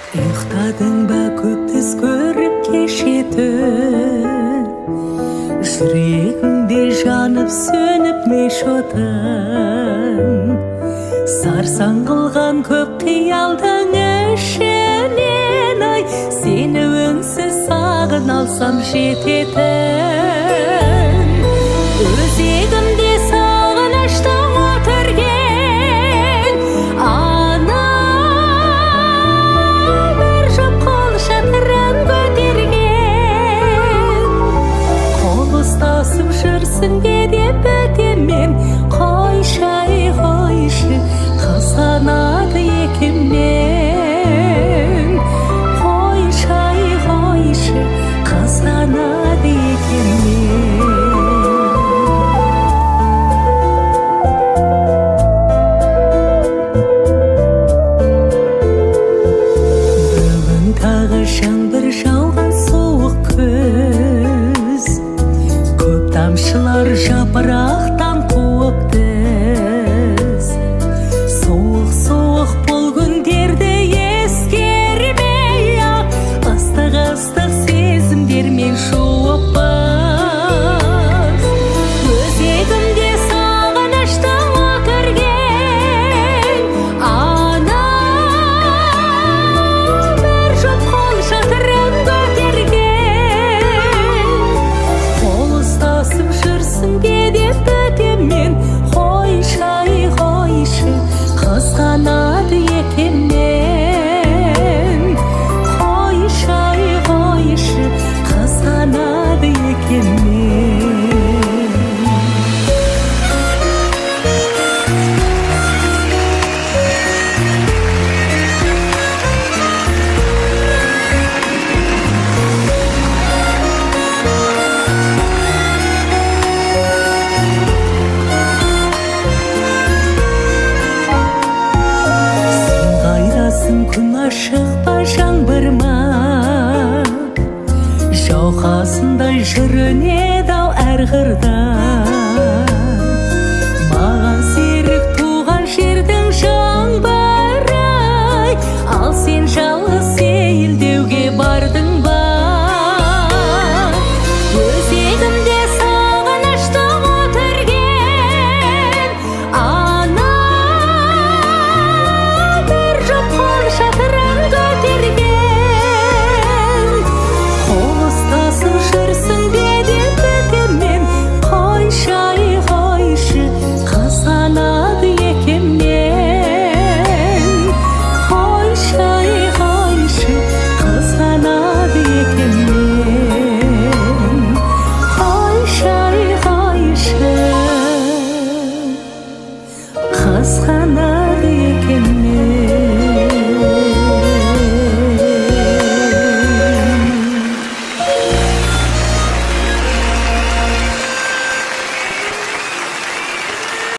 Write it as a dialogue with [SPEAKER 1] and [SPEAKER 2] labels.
[SPEAKER 1] ұйықтадың ба көп түс көріп кеше түн, жүрегіңде жанып сөніп меш отын, сарсаң қылған көп қиялдың ішінен ай, сені үнсіз сағын алсам жететін. Өзегімде сағыныштың өтірген ана, бір жоп қол шатырын көтерген, қол ұстасып жүрсің деп өтемін. Қойшы қызғанады екенмен, қойшы қызғанады екенмен. Бүгін тағы жаңбыр жауған суық күз, көп тамшылар жапырақтан қуып тіз. Суық бұл күндерді ескермей ақ, ыстық сезімдермен жуып біз. Өзегімде сағыныштың өтірген ана, бір жоп қол шатырын көтерген, қол ұстасып жүрсің деп өтемін. Қойшы қызғанады екенмен, қойшы қызғанады екенмен. Күн ашық па жаңбыр ма, жауқазындай жүрінеді-ау әр қырда. Маған серік туған жердің жаңбыры, ал сен жалғыз сейілдеуге бардың ба. Өзегімде сағыныштың өтірген ана, бір жоп қол шатырын көтерген, қол ұстасып жүрсің деп өтемін. Қойшы қызғанады екенмен, қойшы қызғанады екенмен, қойшы қызғанады.